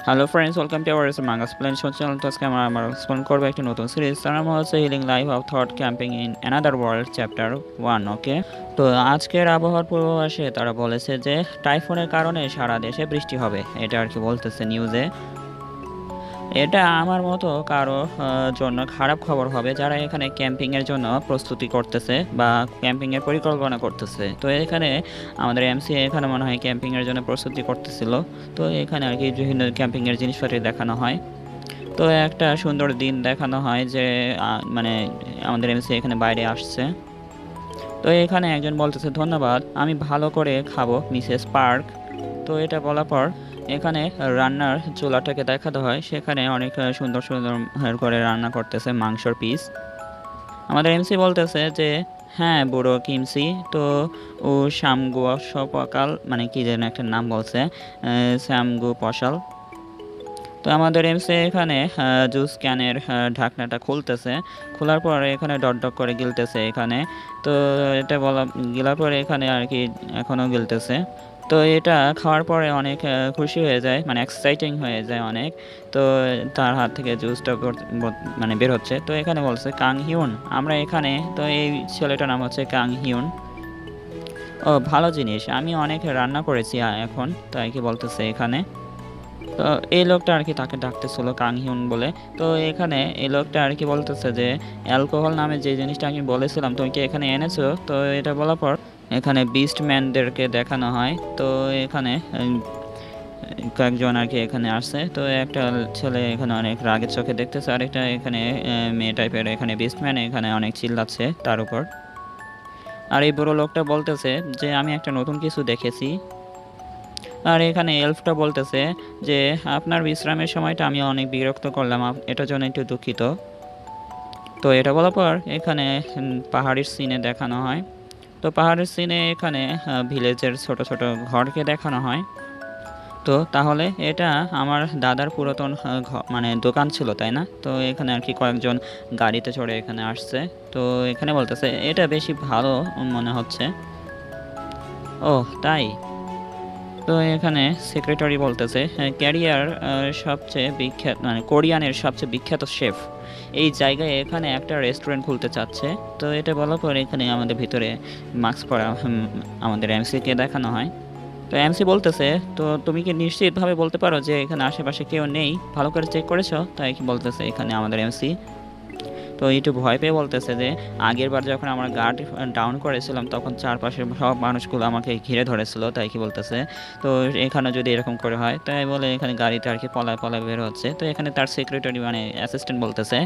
Hello friends, welcome to our manga explanation channel. তো আজকে আমরা এক্সপ্লেন করবো একটি নতুন সিরিজ, তার নাম হচ্ছে healing life of thought camping in another world chapter 1। ওকে, তো আজকের আবহাওয়ার পূর্বাভাসে তারা বলেছে যে টাইফুনের কারণে সারা দেশে বৃষ্টি হবে, এটা আর কি বলতেছে নিউজে। এটা আমার মতো কারো জন্য খারাপ খবর হবে যারা এখানে ক্যাম্পিংয়ের জন্য প্রস্তুতি করতেছে বা ক্যাম্পিংয়ের পরিকল্পনা করতেছে। তো এখানে আমাদের এমসি এখানে মনে হয় ক্যাম্পিংয়ের জন্য প্রস্তুতি করতেছিল। তো এখানে আর কি বিভিন্ন ক্যাম্পিংয়ের জিনিসপত্র দেখানো হয়। তো একটা সুন্দর দিন দেখানো হয় যে মানে আমাদের এমসি এখানে বাইরে আসছে। তো এখানে একজন বলতেছে, ধন্যবাদ, আমি ভালো করে খাবো মিসেস পার্ক। তো এটা বলার পর এখানে রান্নার চুলাটাকে দেখাতে হয়, সেখানে অনেক সুন্দর সুন্দর করে রান্না করতেছে মাংসর পিস। আমাদের এমসি বলতেছে যে হ্যাঁ বুড়ো কিমসি, তো ও শ্যামগু সপকাল মানে কি যেন একটা নাম বলছে, শ্যামগু পশাল। তো আমাদের এমসি এখানে জুস ক্যানের ঢাকনাটা খুলতেছে, খোলার পর এখানে ডট ডট করে গিলতেছে এখানে। তো এটা বলা গিলার পরে এখানে আর কি এখনও গিলতেছে। তো এটা খাওয়ার পরে অনেক খুশি হয়ে যায়, মানে এক্সাইটিং হয়ে যায় অনেক। তো তার হাত থেকে জুসটা মানে বের হচ্ছে। তো এখানে বলছে কাং হিউন, আমরা এখানে, তো এই ছেলেটার নাম হচ্ছে কাং হিউন। ও ভালো জিনিস, আমি অনেক রান্না করেছি এখন, তাই কি বলতেছে এখানে। তো এই লোকটা আর কি তাকে ডাকতেছিল কাং হিউন বলে। তো এখানে এই লোকটা আর কি বলতেছে যে অ্যালকোহল নামে যে জিনিসটা আমি বলেছিলাম তুমি কি এখানে এনেছো। তো এটা বলার পর এখানে বিস্ট ম্যানদেরকে দেখানো হয়। তো এখানে কয়েকজন আর কি এখানে আসছে। তো একটা ছেলে এখানে অনেক রাগের চোখে দেখতেছে, আর একটা এখানে মেয়ে টাইপের এখানে বিস্ট ম্যান এখানে অনেক চিল্লাচ্ছে তার উপর। আর এই বুড়ো লোকটা বলতেছে যে আমি একটা নতুন কিছু দেখেছি। আর এখানে এলফটা বলতেছে যে আপনার বিশ্রামের সময়টা আমি অনেক বিরক্ত করলাম, এটার জন্য একটু দুঃখিত। তো এটা বলার পর এখানে পাহাড়ের সিনে দেখানো হয়। তো পাহাড়ের সিনে এখানে ভিলেজের ছোট ছোট ঘরকে দেখানো হয়। তো তাহলে এটা আমার দাদার পুরাতন মানে দোকান ছিল, তাই না? তো এখানে আর কি কয়েকজন গাড়িতে চড়ে এখানে আসছে। তো এখানে বলতেছে এটা বেশি ভালো মনে হচ্ছে। ও তাই? তো এখানে সেক্রেটারি বলতেছে ক্যারিয়ার সবচেয়ে বিখ্যাত মানে কোরিয়ানের সবচেয়ে বিখ্যাত শেফ এই জায়গায় এখানে একটা রেস্টুরেন্ট খুলতে চাচ্ছে। তো এটা বলার পর এখানে আমাদের ভিতরে মাস্ক পরা আমাদের এমসিকে দেখানো হয়। তো এমসি বলতেছে, তো তুমি কি নিশ্চিতভাবে বলতে পারো যে এখানে আশেপাশে কেউ নেই, ভালো করে চেক করেছো? তাই কি বলতেছে এখানে আমাদের এমসি। তো একটু ভয় পেয়ে বলতেছে যে আগের বার যখন আমরা গার্ড ডাউন করেছিলাম তখন চারপাশের সব মানুষগুলো আমাকে ঘিরে ধরেছিল, তাই কি বলতেছে। তো এখানে যদি এরকম করে হয়, তাই বলে এখানে গাড়িতে আর কি পলায় পলায় বের হচ্ছে। তো এখানে তার সেক্রেটারি মানে অ্যাসিস্ট্যান্ট বলতেছে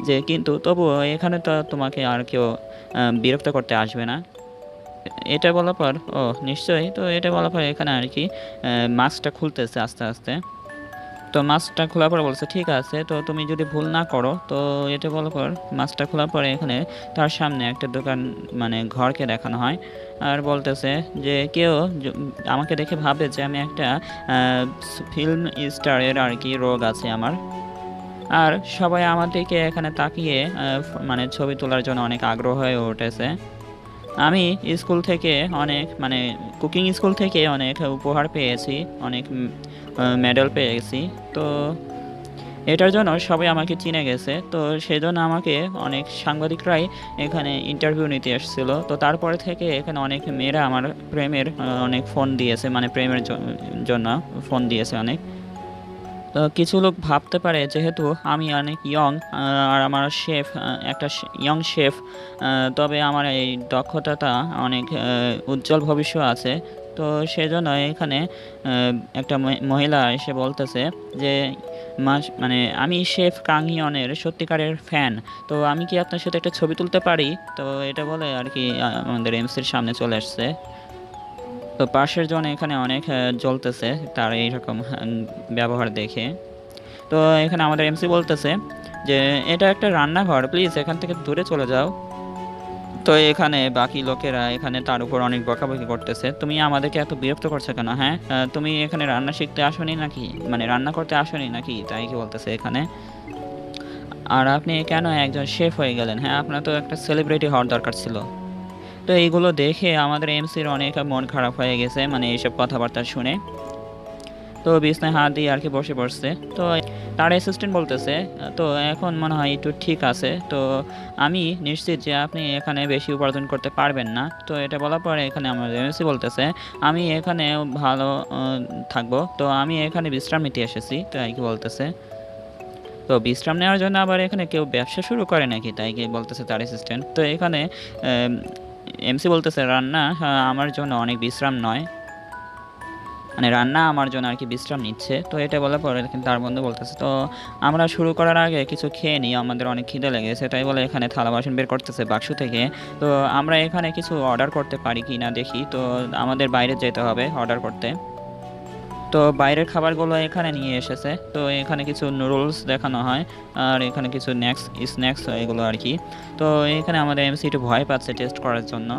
যে কিন্তু তবুও এখানে তো তোমাকে আর কেউ বিরক্ত করতে আসবে না। এটা বলার পর ও নিশ্চয়ই, তো এটা বলার পর এখানে আর কি মাস্কটা খুলতেছে আস্তে আস্তে। তো মাছটা খোলার পর বলছে ঠিক আছে, তো তুমি যদি ভুল না করো। তো এটা বলার পর মাছটা খোলার পরে এখানে তার সামনে একটা দোকান মানে ঘরকে দেখানো হয়। আর বলতেছে যে কেউ আমাকে দেখে ভাবে যে আমি একটা ফিল্ম স্টারের আর কি রোগ আছে আমার। আর সবাই আমার দিকে এখানে তাকিয়ে মানে ছবি তোলার জন্য অনেক আগ্রহ হয়ে উঠেছে। আমি স্কুল থেকে অনেক মানে কুকিং স্কুল থেকে অনেক উপহার পেয়েছি, অনেক মেডেল পেয়েছি। তো এটার জন্য সবাই আমাকে চিনে গেছে। তো সেজন্য আমাকে অনেক সাংবাদিকরাই এখানে ইন্টারভিউ নিতে এসেছিল। তো তারপরে থেকে এখানে অনেক মেয়েরা আমার প্রেমের অনেক ফোন দিয়েছে, মানে প্রেমের জন্য ফোন দিয়েছে অনেক। তো কিছু লোক ভাবতে পারে যেহেতু আমি অনেক ইয়ং আর আমার শেফ একটা ইয়ং শেফ, তবে আমার এই দক্ষতাটা অনেক উজ্জ্বল ভবিষ্যৎ আছে। তো সেজন্য এখানে একটা মহিলা এসে বলতেছে যে মানে আমি শেফ কাং হিয়নের সত্যিকারের ফ্যান, তো আমি কি আপনার সাথে একটা ছবি তুলতে পারি? তো এটা বলে আর কি আমাদের এমসির সামনে চলে আসছে। তো পাশের জন এখানে অনেক জ্বলতেছে তার এইরকম ব্যবহার দেখে। তো এখানে আমাদের এমসি বলতেছে যে এটা একটা রান্নাঘর, প্লিজ এখান থেকে দূরে চলে যাও। তো এখানে বাকি লোকেরা এখানে তার উপর অনেক বকাবকি করতেছে, তুমি আমাদেরকে এত বিরক্ত করছো কেন? হ্যাঁ, তুমি এখানে রান্না শিখতে আসোনি নাকি, মানে রান্না করতে আসোনি নাকি, তাই কি বলতেছে এখানে। আর আপনি কেন একজন শেফ হয়ে গেলেন? হ্যাঁ, আপনার তো একটা সেলিব্রিটি হওয়ার দরকার ছিল। তো এইগুলো দেখে আমাদের এমসির অনেক মন খারাপ হয়ে গেছে, মানে এইসব কথাবার্তা শুনে। তো বিছনায় হাত দিয়ে আর কি বসে পড়ছে। তো তার অ্যাসিস্ট্যান্ট বলতেছে, তো এখন মনে হয় একটু ঠিক আছে, তো আমি নিশ্চিত যে আপনি এখানে বেশি উপার্জন করতে পারবেন না। তো এটা বলার পরে এখানে আমার এমএসি বলতেছে, আমি এখানে ভালো থাকবো, তো আমি এখানে বিশ্রাম নিতে এসেছি, তাই কি বলতেছে। তো বিশ্রাম নেওয়ার জন্য আবার এখানে কেউ ব্যবসা শুরু করে নাকি, তাই কি বলতেছে তার অ্যাসিস্ট্যান্ট। তো এখানে এমসি বলতেছে, রান্না আমার জন্য অনেক বিশ্রাম নয়, মানে রান্না আমার জন্য আর কি বিশ্রাম নিচ্ছে। তো এটা বলার পরে কিন্তু তার বন্ধু বলতেছে, তো আমরা শুরু করার আগে কিছু খেয়ে নিই, আমাদের অনেক খিদে লেগেছে। তাই বলে এখানে থালা বাসন বের করতেছে বাক্স থেকে। তো আমরা এখানে কিছু অর্ডার করতে পারি কি না দেখি, তো আমাদের বাইরে যেতে হবে অর্ডার করতে। তো বাইরের খাবারগুলো এখানে নিয়ে এসেছে। তো এখানে কিছু নুডলস দেখানো হয়, আর এখানে কিছু স্ন্যাক্স এগুলো আর কি। তো এখানে আমাদের এমসি একটু ভয় পাচ্ছে টেস্ট করার জন্য।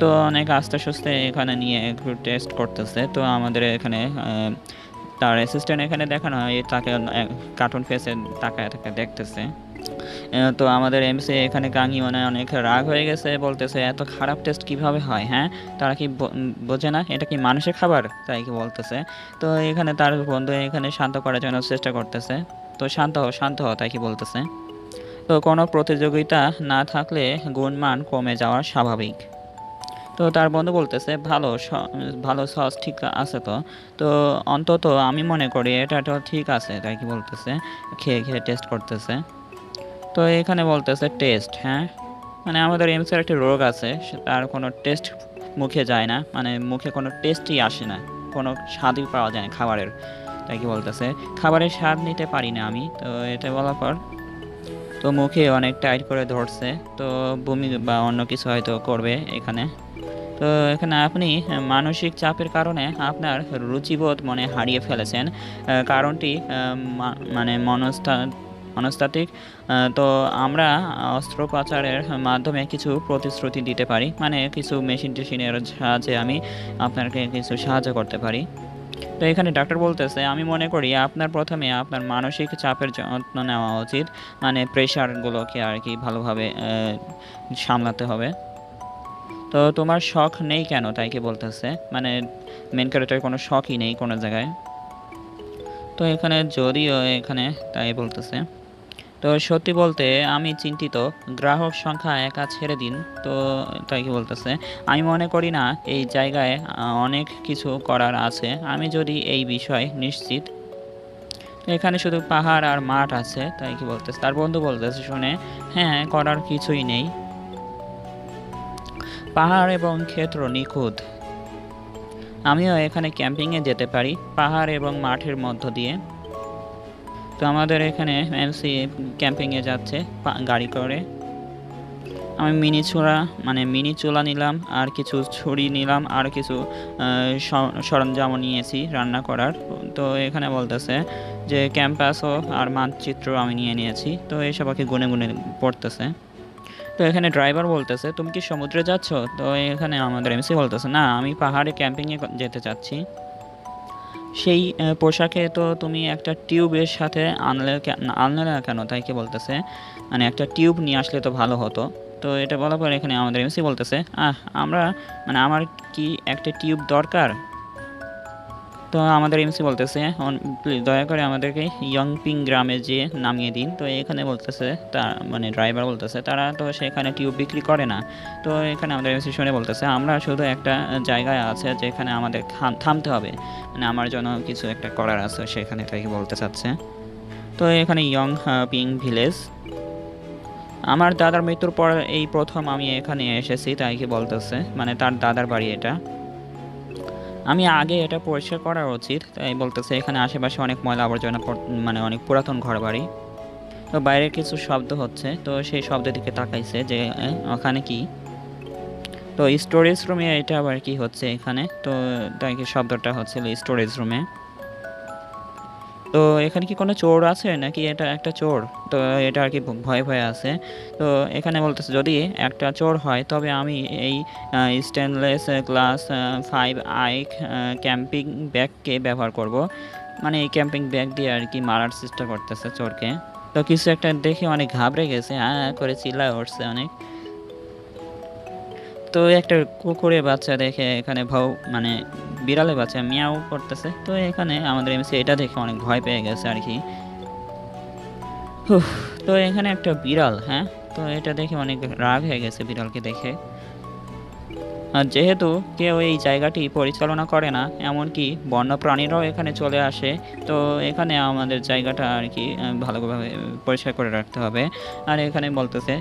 তো অনেক আস্তে সুস্তে এখানে নিয়ে একটু টেস্ট করতেছে। তো আমাদের এখানে তার অ্যাসিস্ট্যান্ট এখানে দেখানো হয় তাকে কার্টুন ফেসে তাকায় তাকায় দেখতেছে। তো আমাদের এমসি এখানে কাঙ্গি মানে অনেক রাগ হয়ে গেছে, বলতেছে এত খারাপ টেস্ট কিভাবে হয়, হ্যাঁ তারা কি বোঝে না এটা কি মানুষের খাবার, তাই কি বলতেছে। তো এখানে তার বন্ধু এখানে শান্ত করার জন্য চেষ্টা করতেছে, তো শান্ত হও তাই কি বলতেছে। তো কোনো প্রতিযোগিতা না থাকলে গুণমান কমে যাওয়া স্বাভাবিক। তো তার বন্ধু বলতেছে, ভালো সস ঠিক আছে তো। তো অন্তত আমি মনে করি এটা তো ঠিক আছে, তাই কি বলতেছে। খেয়ে খেয়ে টেস্ট করতেছে। তো এখানে বলতেছে টেস্ট, হ্যাঁ মানে আমাদের এমসের একটা রোগ আছে, তার কোনো টেস্ট মুখে যায় না, মানে মুখে কোনো টেস্টই আসে না, কোনো স্বাদই পাওয়া যায় না খাবারের, তাই কি বলতেছে। খাবারের স্বাদ নিতে পারি না আমি। তো এটা বলার পর তো মুখে অনেক টাইট করে ধরছে, তো বমি বা অন্য কিছু হয়তো করবে এখানে। তো এখানে আপনি মানসিক চাপের কারণে আপনার রুচিবোধ মনে হারিয়ে ফেলেছেন। কারণটি মানে মনস্তাত্ত্বিক। তো আমরা অস্ত্রোপচারের মাধ্যমে কিছু প্রতিশ্রুতি দিতে পারি, মানে কিছু মেশিনের সাহায্যে আমি আপনাকে কিছু সাহায্য করতে পারি। তো এখানে ডাক্তার বলতেছে, আমি মনে করি আপনার প্রথমে আপনার মানসিক চাপের যত্ন নেওয়া উচিত, মানে প্রেশারগুলোকে আর কি ভালোভাবে সামলাতে হবে। তো তোমার শখ নেই কেন, তাই কি বলতেছে, মানে মেন ক্যারেক্টারের কোনো শখই নেই কোনো জায়গায়। তো এখানে যদিও এখানে তাই বলতেছে, তো সত্যি বলতে আমি চিন্তিত, গ্রাহক সংখ্যা একা ছেড়ে দিন। তো তাই কি বলতেছে, আমি মনে করি না এই জায়গায় অনেক কিছু করার আছে, আমি যদি এই বিষয় নিশ্চিত। তো এখানে শুধু পাহাড় আর মাঠ আছে, তাই কি বলতেছে। তার বন্ধু বলতেছে শুনে, হ্যাঁ করার কিছুই নেই, পাহাড় এবং ক্ষেত্র নিখুঁত, আমিও এখানে ক্যাম্পিংয়ে যেতে পারি পাহাড় এবং মাঠের মধ্য দিয়ে। তো আমাদের এখানে এমসি ক্যাম্পিংয়ে যাচ্ছে গাড়ি করে। আমি মিনি চুলা নিলাম, আর কিছু ছুরি নিলাম, আর কিছু সরঞ্জামও নিয়েছি রান্না করার। তো এখানে বলতেছে যে ক্যাম্পাসও আর মানচিত্র আমি নিয়ে নিয়েছি। তো এইসব আর কি গুনে গুনে পড়তেছে। তো এখানে ড্রাইভার বলতেছে, তুমি কি সমুদ্রে যাচ্ছ। তো এখানে আমাদের এমসি বলতেছে, না আমি পাহাড়ে ক্যাম্পিংয়ে যেতে চাচ্ছি। সেই পোশাকে তো তুমি একটা টিউবের সাথে আনলে না কেন, তাই কি বলতেছে, মানে একটা টিউব নিয়ে আসলে তো ভালো হতো। তো এটা বলার পর এখানে আমাদের এমসি বলতেছে, আমরা মানে আমার কি একটা টিউব দরকার। তো আমাদের এমসি বলতেছে, প্লিজ দয়া করে আমাদেরকে ইয়ংপিং গ্রামে যেয়ে নামিয়ে দিন। তো এখানে বলতেছে মানে ড্রাইভার বলতেছে তারা তো সেখানে টিউব বিক্রি করে না। তো এখানে আমাদের এমসি শুনে বলতেছে, আমরা শুধু একটা জায়গায় আছে যেখানে আমাদের থামতে হবে, মানে আমার জন্য কিছু একটা করার আছে সেখানে, তাই বলতে চাচ্ছে। তো এখানে পিং ভিলেজ, আমার দাদার মৃত্যুর পর এই প্রথম আমি এখানে এসেছি, তাই কি বলতেছে, মানে তার দাদার বাড়ি এটা। আমি আগে এটা পরিষ্কার করা উচিত, তাই বলতেছে। এখানে আশেপাশে অনেক ময়লা আবর্জনা মানে অনেক পুরাতন ঘরবাড়ি। তো বাইরে কিছু শব্দ হচ্ছে, তো সেই শব্দের দিকে তাকাইছে যে ওখানে কি। তো স্টোরেজ রুমে এটা আবার কি হচ্ছে এখানে। তো তাই কি শব্দটা হচ্ছিল স্টোরেজ রুমে। তো এখানে কি কোনো চোর আছে নাকি এটা একটা চোর। তো এটা আর কি ভয়ে ভয়ে আছে। তো এখানে বলতেছে যদি একটা চোর হয় তবে আমি এই স্টেনলেস গ্লাস 5 আইক ক্যাম্পিং ব্যাগকে ব্যবহার করব, মানে এই ক্যাম্পিং ব্যাগ দিয়ে আর কি মারার চেষ্টা করতেছে চোরকে। তো কিছু একটা দেখে অনেক ঘাবড়ে গেছে, করে চিল্লায় উঠছে অনেক। তো একটা কুকুরের বাচ্চা দেখে এখানে মানে বিড়ালে বাচ্চা মিয়াও করতেছে। তো এখানে আমাদের এমসি এটা দেখে অনেক ভয় পেয়ে গেছে আর কি। তো এখানে একটা বিড়াল, হ্যাঁ, তো এটা দেখে অনেক রাগ হয়ে গেছে বিড়ালকে দেখে। আর যেহেতু কেউ এই জায়গাটি পরিচালনা করে না, এমনকি বন্যপ্রাণীরাও এখানে চলে আসে, তো এখানে আমাদের জায়গাটা আর কি ভালোভাবে পরিষ্কার করে রাখতে হবে। আর এখানে বলতেছে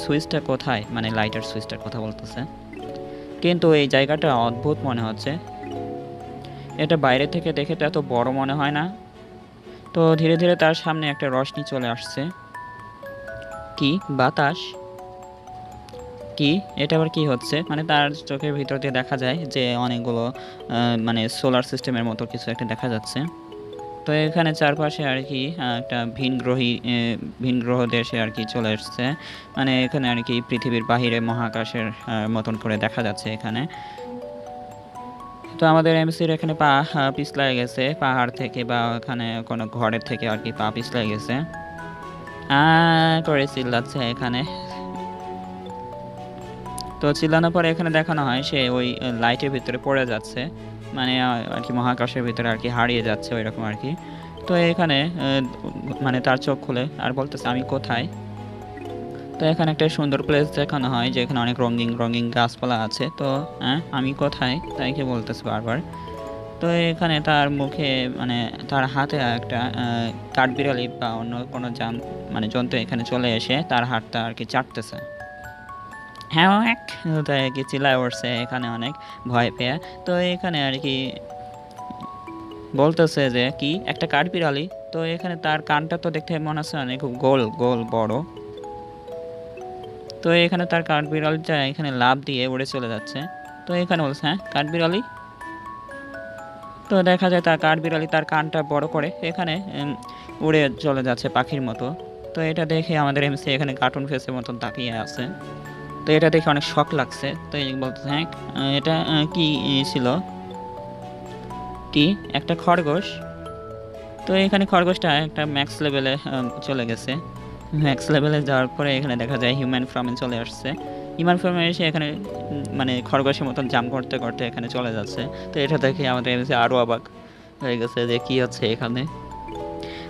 সুইচটা কোথায়, মানে লাইটের সুইচটার কথা বলতেছে। কিন্তু এই জায়গাটা অদ্ভুত মনে হচ্ছে, এটা বাইরে থেকে দেখে তো এত বড় মনে হয় না। তো ধীরে ধীরে তার সামনে একটা রশনি চলে আসছে। কি বাতাস, কি এটা আবার কি হচ্ছে, মানে তার চোখের ভিতর দিয়ে দেখা যায় যে অনেকগুলো মানে সোলার সিস্টেমের মতো কিছু একটা দেখা যাচ্ছে। তো এখানে চারপাশে আর কি একটা ভিন গ্রহ দেশে আর কি চলে এসছে, মানে এখানে আর কি পৃথিবীর বাহিরে মহাকাশের মতন করে দেখা যাচ্ছে এখানে। তো আমাদের এমসির এখানে পা পিছলায় গেছে পাহাড় থেকে, বা ওখানে কোনো ঘরের থেকে আর কি পা পিছলায় গেছে, করে চিল্লাচ্ছে এখানে। তো চিল্লানোর পরে এখানে দেখানো হয় সে ওই লাইটের ভিতরে পড়ে যাচ্ছে, মানে আর কি মহাকাশের ভিতরে আর কি হারিয়ে যাচ্ছে ওই রকম আর কি। তো এখানে মানে তার চোখ খুলে আর বলতেছে আমি কোথায়। তো এখানে একটা সুন্দর প্লেস দেখানো হয় যেখানে অনেক রঙিন রঙিন গাছপালা আছে। তো আমি কোথায় তাই কি বলতেছে বারবার। তো এখানে তার মুখে মানে তার হাতে একটা কাঠবিড়ালি বা অন্য কোনো মানে জন্তু এখানে চলে এসে তার হাতটা আর কি চাটতেছে। হ্যাঁ এক, তাই আর কি চিল্লায় উঠছে এখানে অনেক ভয় পেয়ে। তো এখানে আর কি বলতেছে যে কি একটা কাঠবিড়ালি। তো এখানে তার কানটা তো দেখতে মনে হচ্ছে অনেক গোল গোল বড়। তো এখানে তার কাঠবিড়ালিটা এখানে লাফ দিয়ে উড়ে চলে যাচ্ছে। তো এখানে বলছে হ্যাঁ কাঠবিড়ালি। তো দেখা যায় তার কাঠবিড়ালি তার কানটা বড় করে এখানে উড়ে চলে যাচ্ছে পাখির মতো। তো এটা দেখে আমাদের এমসি এখানে কার্টুন ফেসের মতন তাকিয়ে আছে। তো এটা দেখে অনেক শখ লাগছে। তো এই বলতেছে হ্যাঁ এটা কি ছিল, কি একটা খরগোশ। তো এখানে খরগোশটা একটা ম্যাক্স লেভেলে চলে গেছে। ম্যাক্স লেভেলে যাওয়ার পরে এখানে দেখা যায় হিউম্যান ফর্মে চলে আসছে। হিউম্যান ফর্মে এসে এখানে মানে খরগোশের মতন জাম করতে করতে এখানে চলে যাচ্ছে। তো এটা দেখে আমাদের এমসি আরও অবাক হয়ে গেছে যে কী হচ্ছে এখানে।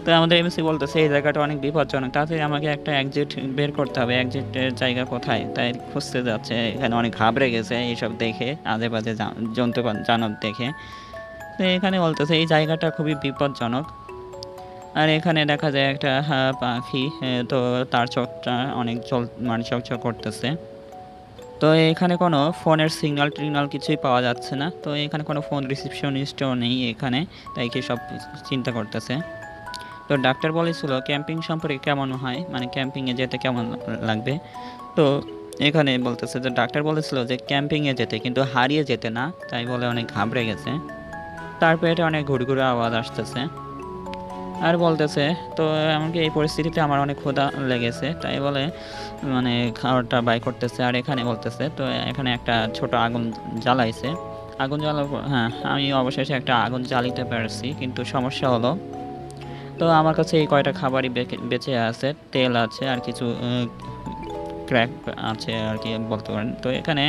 তো আমাদের এমসি বলতেছে এই জায়গাটা অনেক বিপজ্জনক, তাড়াতাড়ি আমাকে একটা এক্সিট বের করতে হবে। এক্সিটের জায়গা কোথায় তাই খুঁজতে যাচ্ছে। এখানে অনেক ঘাবড়ে গেছে এইসব দেখে, আজে বাজে জন্তু জানব দেখে। তো এখানে বলতেছে এই জায়গাটা খুবই বিপজ্জনক। আর এখানে দেখা যায় একটা পাখি, তো তার চোখটা অনেক মানে চকচক করতেছে। তো এখানে কোনো ফোনের সিগন্যাল টিগনাল কিছুই পাওয়া যাচ্ছে না। তো এখানে কোনো ফোন রিসিপশনিস্টও নেই এখানে, তাই কি সব চিন্তা করতেছে। তো ডাক্তার বলেছিল ক্যাম্পিং সম্পর্কে কেমন হয়, মানে ক্যাম্পিংয়ে যেতে কেমন লাগবে। তো এখানে বলতেছে যে ডাক্তার বলেছিল যে ক্যাম্পিংয়ে যেতে, কিন্তু হারিয়ে যেতে না, তাই বলে অনেক ঘাবড়ে গেছে। তারপর এটা অনেক ঘুরঘুরে আওয়াজ আসতেছে আর বলতেছে তো এমনকি এই পরিস্থিতিতে আমার অনেক ক্ষুধা লেগেছে, তাই বলে মানে খাবারটা বাই করতেছে। আর এখানে বলতেছে তো এখানে একটা ছোট আগুন জ্বালাইছে। আগুন জ্বালার হ্যাঁ আমি অবশেষে একটা আগুন জ্বালিতে পারছি, কিন্তু সমস্যা হলো তো আমার কাছে এই কয়টা খাবারই বেঁচে আছে, তেল আছে আর কিছু ক্র্যাক আছে আর কি বলতে পারেন। তো এখানে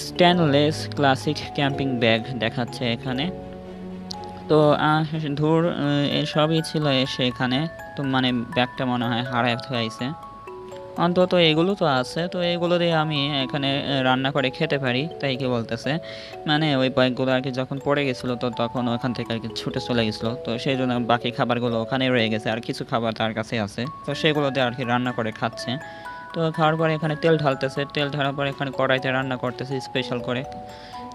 স্টেনলেস ক্লাসিক ক্যাম্পিং ব্যাগ দেখাচ্ছে এখানে। তো ধুর এসবই ছিল এসে এখানে। তো মানে ব্যাগটা মনে হয় হারায় হয়েছে। অন্তত এগুলো তো আছে, তো এগুলো দিয়ে আমি এখানে রান্না করে খেতে পারি, তাই কি বলতেছে। মানে ওই ব্যাগগুলো আর কি যখন পড়ে গেছিলো তো তখন ওখান থেকে আর কি ছুটে চলে গেছিলো, তো সেই জন্য বাকি খাবারগুলো ওখানে রয়ে গেছে, আর কিছু খাবার তার কাছে আছে, তো সেগুলো দিয়ে আর কি রান্না করে খাচ্ছে। তো খাওয়ার পরে এখানে তেল ঢালতেছে, তেল ঢালার পরে এখানে কড়াইতে রান্না করতেছে স্পেশাল করে।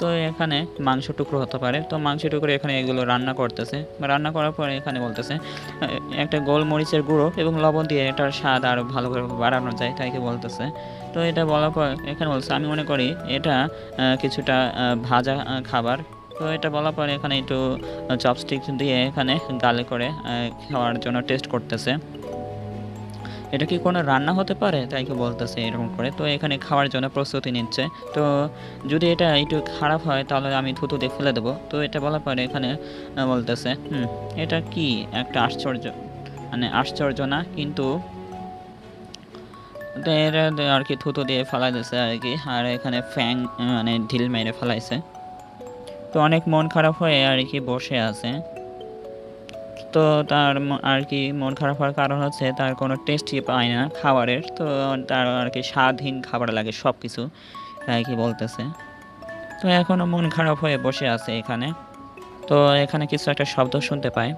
তো এখানে মাংস টুকরো হতে পারে, তো মাংস টুকরো এখানে এগুলো রান্না করতেছে। রান্না করার পরে এখানে বলতেছে একটা গোলমরিচের গুঁড়ো এবং লবণ দিয়ে এটার স্বাদ আরও ভালো করে বাড়ানো যায়, তাই কি বলতেছে। তো এটা বলার পর এখানে বলছে আমি মনে করি এটা কিছুটা ভাজা খাবার। তো এটা বলার পরে এখানে একটু চপস্টিক দিয়ে এখানে গালে করে খাওয়ার জন্য টেস্ট করতেছে। এটা কি কোনো রান্না হতে পারে, তাই কি বলতেছে এরকম করে। তো এখানে খাওয়ার জন্য প্রস্তুতি নিচ্ছে। তো যদি এটা একটু খারাপ হয় তাহলে আমি থুতু দিয়ে ফেলে দেবো। তো এটা বলার পরে এখানে বলতেছে এটা কি একটা আশ্চর্য, মানে আশ্চর্য না কিন্তু। তো এরা আর কি থুতু দিয়ে ফেলাই দিচ্ছে আর কি। আর এখানে ফ্যাং মানে ঢিল মেরে ফেলাইছে। তো অনেক মন খারাপ হয়ে আর কি বসে আছে। তো তার আর কি মন খারাপ হওয়ার কারণ হচ্ছে তার কোনো টেস্টই পায় না খাবারের। তো তার আর কি স্বাদহীন খাবার লাগে সব কিছু আর কি বলতেছে। তো এখনও মন খারাপ হয়ে বসে আছে এখানে। তো এখানে কিছু একটা শব্দ শুনতে পায়।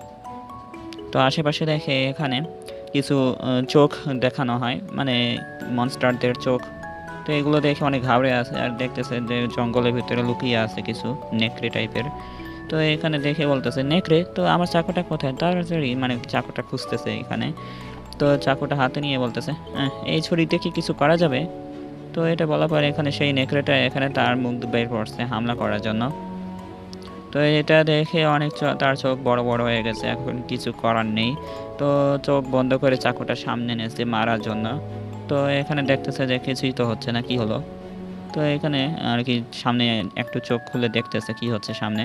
তো আশেপাশে দেখে এখানে কিছু চোখ দেখানো হয়, মানে মনস্টারদের চোখ। তো এগুলো দেখে অনেক ঘাবড়ে আছে আর দেখতেছে যে জঙ্গলের ভিতরে লুকিয়ে আছে কিছু নেকড়ে টাইপের। তো এখানে দেখে বলতেছে, নেকড়ে তো আমার চাকুটা কোথায়? তাড়াতাড়ি মানে চাকুটা খুঁজতেছে এখানে। তো চাকুটা হাতে নিয়ে বলতেছে, এই ছুরিতে কি কিছু করা যাবে?" তো এটা বলার পরে এখানে সেই নেকড়েটা এখানে তার মুখ বের করছে হামলা করার জন্য। তো এটা দেখে অনেক তার চোখ বড় বড় হয়ে গেছে, এখন কিছু করার নেই। তো চোখ বন্ধ করে চাকুটা সামনে এনেছে মারার জন্য। তো এখানে দেখতেছে যে কিছুই তো হচ্ছে না, কি হলো? তো এখানে আর কি সামনে একটু চোখ খুলে দেখতেছে কি হচ্ছে সামনে।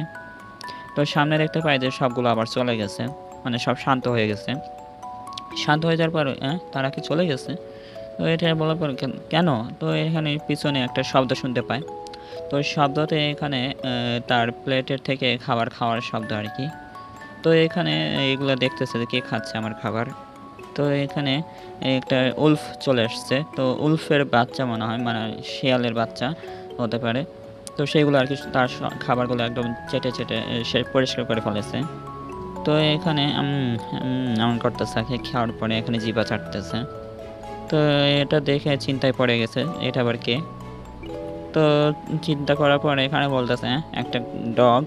তো সামনে দেখতে পায় যে সবগুলো আবার চলে গেছে, মানে সব শান্ত হয়ে গেছে। শান্ত হয়ে যাওয়ার পর তারা কি চলে গেছে? তো এটা বলার পর কেন? তো এখানে পিছনে একটা শব্দ শুনতে পায়। তো ওই শব্দতে এখানে তার প্লেটের থেকে খাবার খাওয়ার শব্দ আর কি। তো এখানে এগুলো দেখতেছে যে কে খাচ্ছে আমার খাবার। তো এখানে একটা উলফ চলে আসছে। তো উলফের বাচ্চা মনে হয়, মানে শিয়ালের বাচ্চা হতে পারে। তো সেগুলো আর কি তার খাবারগুলো একদম চেটে চেটে সে পরিষ্কার করে ফেলেছে। তো এখানে এমন করতেছে খাওয়ার পরে এখানে জিভা চাটতেছে। তো এটা দেখে চিন্তায় পড়ে গেছে, এটা আবার কে? তো চিন্তা করার পরে এখানে বলতেছে একটা ডগ।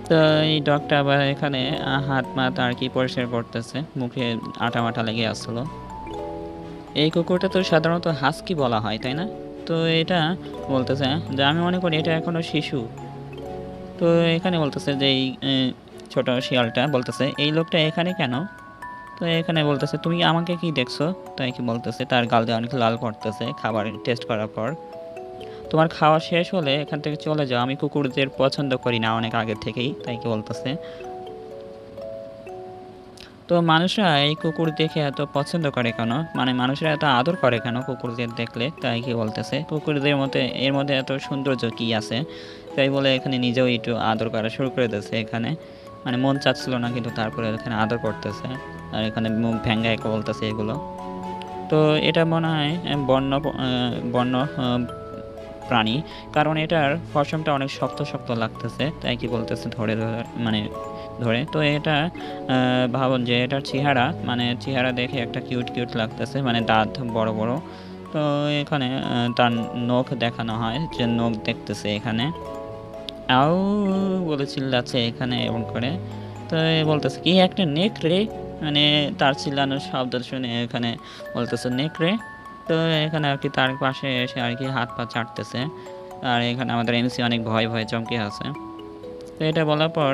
তো এই ডগটা আবার এখানে হাত মাত আর কি পরিষ্কার করতেছে, মুখে আটা মাটা লেগে আসছিল। এই কুকুরটা তো সাধারণত হাস্কি বলা হয়, তাই না? তো এটা বলতেছে যে আমি মনে করি এটা এখনো শিশু। তো এখানে বলতেছে যে এই ছোট শিয়ালটা বলতেছে, এই লোকটা এখানে কেন? তো এখানে বলতেছে, তুমি আমাকে কি দেখছো? তাই কি বলতেছে, তার গাল দিয়ে অনেক লাল পড়তেছে খাবার টেস্ট করার পর। তোমার খাওয়া শেষ হলে এখান থেকে চলে যাও, আমি কুকুরদের পছন্দ করি না অনেক আগে থেকেই, তাই কি বলতেছে। তো মানুষরা এই কুকুর দেখে এত পছন্দ করে কেন, মানে মানুষরা এত আদর করে কেন কুকুরদের দেখলে, তাই কি বলতেছে। কুকুরদের মধ্যে এর মধ্যে এত সৌন্দর্য কি আছে, তাই বলে এখানে নিজেও একটু আদর করা শুরু করে দিয়েছে এখানে। মানে মন চাচ্ছিল না কিন্তু তারপরে এখানে আদর করতেছে আর এখানে মুখ ভেঙ্গায় বলতেছে এগুলো। তো এটা মনে হয় বন্য প্রাণী, কারণ এটার পশমটা অনেক শক্ত শক্ত লাগতেছে, তাই কি বলতেছে ধরে ধরে মানে ধরে। তো এটা ভাবুন যে এটার চেহারা, মানে চেহারা দেখে একটা কিউট কিউট লাগতেছে, মানে দাঁত বড় বড়। তো এখানে তার নখ দেখানো হয় যে নখ দেখতেছে এখানে, আউ বলে চিল্লাচ্ছে এখানে এমন করে। তো বলতেছে কি একটা নেকড়ে, মানে তার চিল্লানোর শব্দ শুনে এখানে বলতেছে নেকড়ে। তো এখানে আর কি তার পাশে এসে আর কি হাত পা চাটতেছে। আর এখানে আমাদের এমসি অনেক ভয় ভয়ে চমকে আছে। তো এটা বলার পর